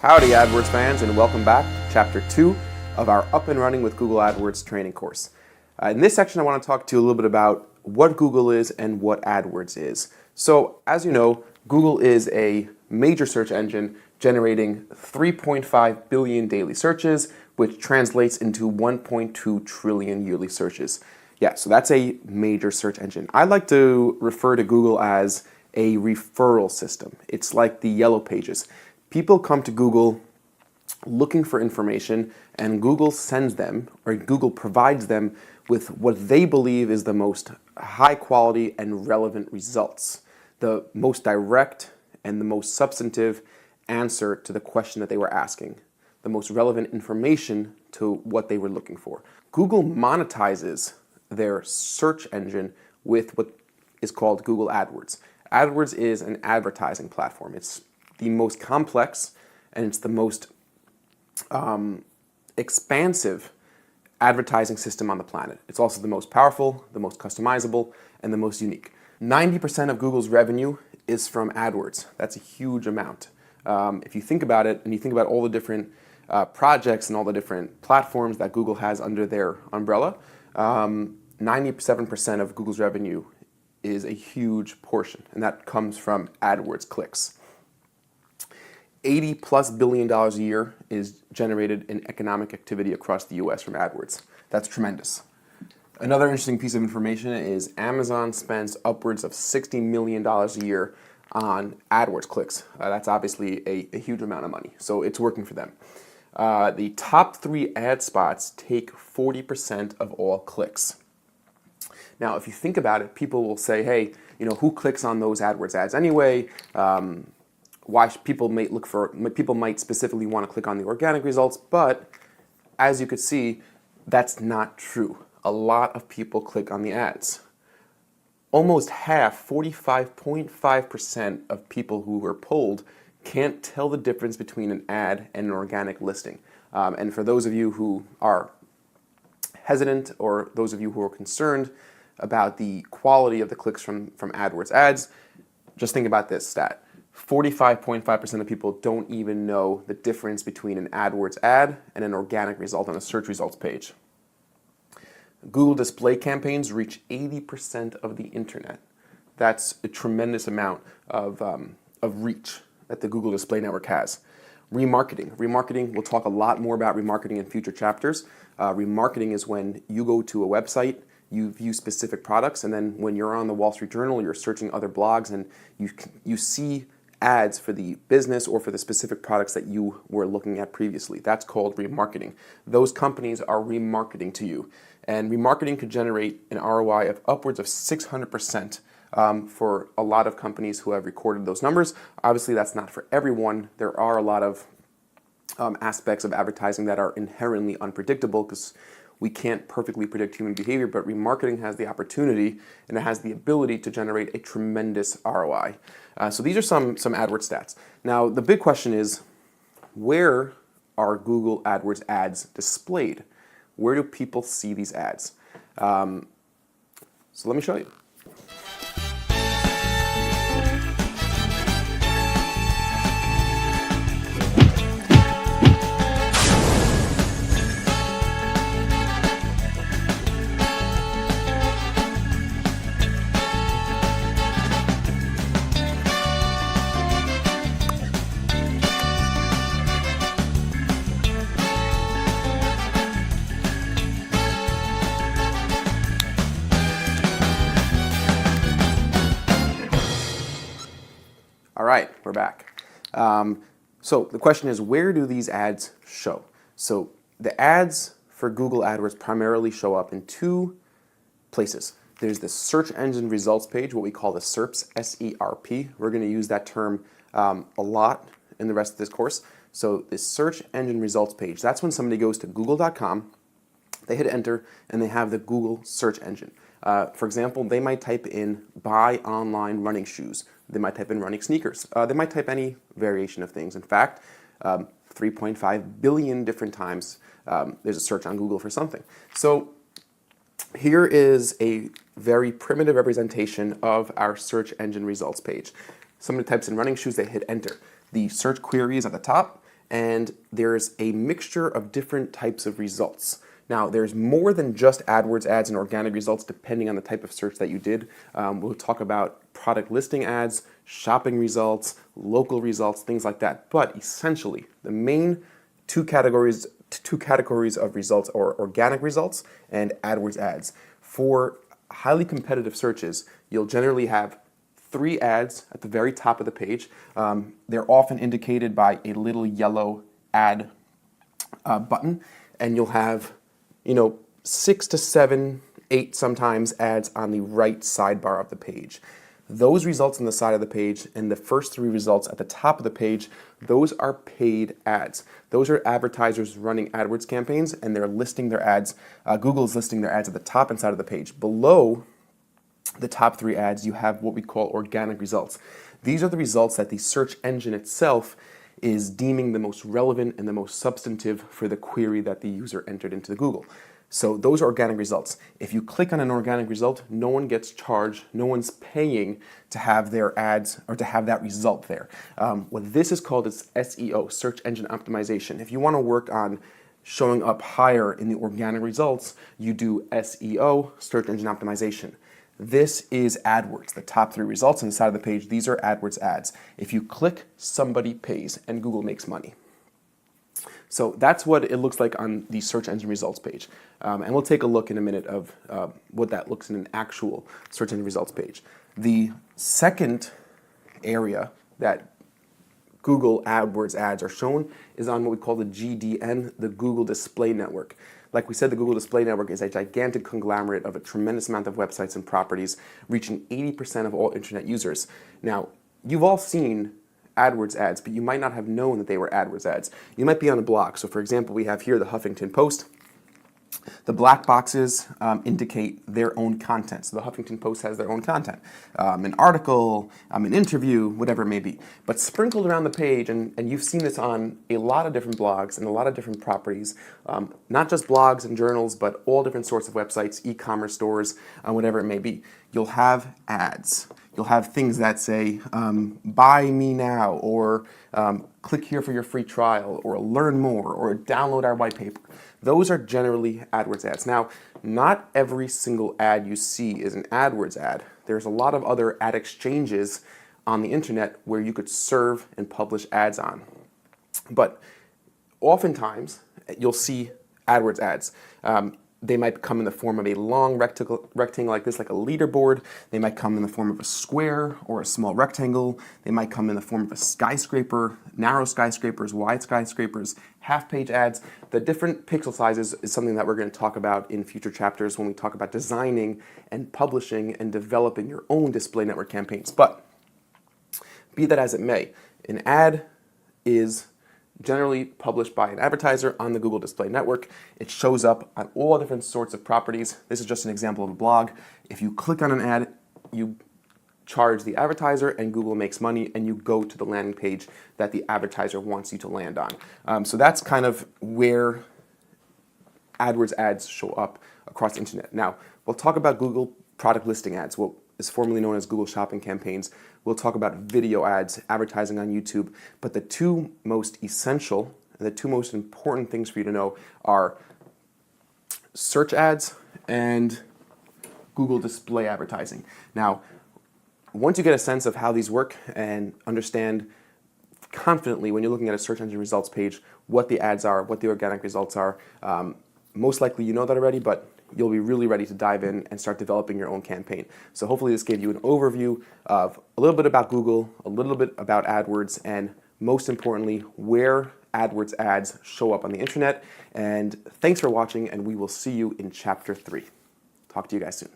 Howdy AdWords fans, and welcome back to Chapter 2 of our Up and Running with Google AdWords training course. In this section I want to talk to you a little bit about what Google is and what AdWords is. So as you know, Google is a major search engine generating 3.5 billion daily searches, which translates into 1.2 trillion yearly searches. Yeah, so that's a major search engine. I like to refer to Google as a referral system. It's like the Yellow Pages. People come to Google looking for information, and Google sends them, or Google provides them with what they believe is the most high quality and relevant results, the most direct and the most substantive answer to the question that they were asking, the most relevant information to what they were looking for. Google monetizes their search engine with what is called Google AdWords. AdWords is an advertising platform. It's the most complex and it's the most expansive advertising system on the planet. It's also the most powerful, the most customizable, and the most unique. 90% of Google's revenue is from AdWords. That's a huge amount. If you think about it and you think about all the different projects and all the different platforms that Google has under their umbrella, 97% of Google's revenue is a huge portion, and that comes from AdWords clicks. $80+ billion a year is generated in economic activity across the US from AdWords. That's tremendous. Another interesting piece of information is Amazon spends upwards of $60 million a year on AdWords clicks. That's obviously a huge amount of money, so it's working for them. The top 3 ad spots take 40% of all clicks. Now, if you think about it, people will say, hey, who clicks on those AdWords ads anyway? Why people might specifically want to click on the organic results, but as you could see, that's not true. A lot of people click on the ads. Almost half, 45.5% of people who were polled can't tell the difference between an ad and an organic listing. And for those of you who are hesitant or those of you who are concerned about the quality of the clicks from AdWords ads, just think about this stat. 45.5% of people don't even know the difference between an AdWords ad and an organic result on a search results page. Google display campaigns reach 80% of the internet. That's a tremendous amount of reach that the Google Display Network has. Remarketing, we'll talk a lot more about remarketing in future chapters. Remarketing is when you go to a website, you view specific products, and then when you're on the Wall Street Journal, you're searching other blogs, and you see ads for the business or for the specific products that you were looking at previously. That's called remarketing. Those companies are remarketing to you. And remarketing could generate an ROI of upwards of 600% for a lot of companies who have recorded those numbers. Obviously, that's not for everyone. There are a lot of aspects of advertising that are inherently unpredictable because we can't perfectly predict human behavior, but remarketing has the opportunity and it has the ability to generate a tremendous ROI. So these are some AdWords stats. Now, the big question is, where are Google AdWords ads displayed? Where do people see these ads? So let me show you. All right, we're back. So the question is, where do these ads show? So the ads for Google AdWords primarily show up in 2 places. There's the search engine results page, what we call the SERPs, S-E-R-P. We're going to use that term a lot in the rest of this course. So the search engine results page, that's when somebody goes to google.com, they hit enter, and they have the Google search engine. For example, they might type in buy online running shoes. They might type in running sneakers. They might type any variation of things. In fact, 3.5 billion different times there's a search on Google for something. So here is a very primitive representation of our search engine results page. Somebody types in running shoes, they hit enter. The search query is at the top, and there's a mixture of different types of results. Now, there's more than just AdWords ads and organic results depending on the type of search that you did. We'll talk about product listing ads, shopping results, local results, things like that. But essentially, the main two categories of results are organic results and AdWords ads. For highly competitive searches, you'll generally have 3 ads at the very top of the page. They're often indicated by a little yellow ad button, and you'll have 6 to 7, 8 sometimes ads on the right sidebar of the page. Those results on the side of the page and the first 3 results at the top of the page, those are paid ads. Those are advertisers running AdWords campaigns, and they're listing their ads. Google's listing their ads at the top and side of the page. Below the top 3 ads, you have what we call organic results. These are the results that the search engine itself is deeming the most relevant and the most substantive for the query that the user entered into Google. So those are organic results. If you click on an organic result, no one gets charged, no one's paying to have their ads or to have that result there. What this is called is SEO, search engine optimization. If you want to work on showing up higher in the organic results, you do SEO, search engine optimization. This is AdWords, the top 3 results on the side of the page. These are AdWords ads. If you click, somebody pays and Google makes money. So that's what it looks like on the search engine results page. And we'll take a look in a minute of what that looks in an actual search engine results page. The second area that Google AdWords ads are shown is on what we call the GDN, the Google Display Network. Like we said, the Google Display Network is a gigantic conglomerate of a tremendous amount of websites and properties, reaching 80% of all internet users. Now, you've all seen AdWords ads, but you might not have known that they were AdWords ads. You might be on a blog. So for example, we have here the Huffington Post. The black boxes indicate their own content. So the Huffington Post has their own content, an article, an interview, whatever it may be. But sprinkled around the page, and you've seen this on a lot of different blogs and a lot of different properties, not just blogs and journals, but all different sorts of websites, e-commerce stores, whatever it may be. You'll have ads. You'll have things that say, buy me now, or click here for your free trial, or learn more, or download our white paper. Those are generally AdWords ads. Now, not every single ad you see is an AdWords ad. There's a lot of other ad exchanges on the internet where you could serve and publish ads on. But oftentimes, you'll see AdWords ads. They might come in the form of a long rectangle like this, like a leaderboard. They might come in the form of a square or a small rectangle. They might come in the form of a skyscraper, narrow skyscrapers, wide skyscrapers, half-page ads. The different pixel sizes is something that we're going to talk about in future chapters when we talk about designing and publishing and developing your own display network campaigns. But be that as it may, an ad is generally published by an advertiser on the Google Display Network. It shows up on all different sorts of properties. This is just an example of a blog. If you click on an ad, you charge the advertiser and Google makes money, and you go to the landing page that the advertiser wants you to land on. So that's kind of where AdWords ads show up across the internet. Now, we'll talk about Google product listing ads, what is formerly known as Google Shopping campaigns. We'll talk about video ads, advertising on YouTube, but the 2 most essential and the 2 most important things for you to know are search ads and Google display advertising. Now, once you get a sense of how these work and understand confidently when you're looking at a search engine results page what the ads are, what the organic results are, most likely you know that already, but you'll be really ready to dive in and start developing your own campaign. So hopefully this gave you an overview of a little bit about Google, a little bit about AdWords, and most importantly, where AdWords ads show up on the internet. And thanks for watching, and we will see you in Chapter 3. Talk to you guys soon.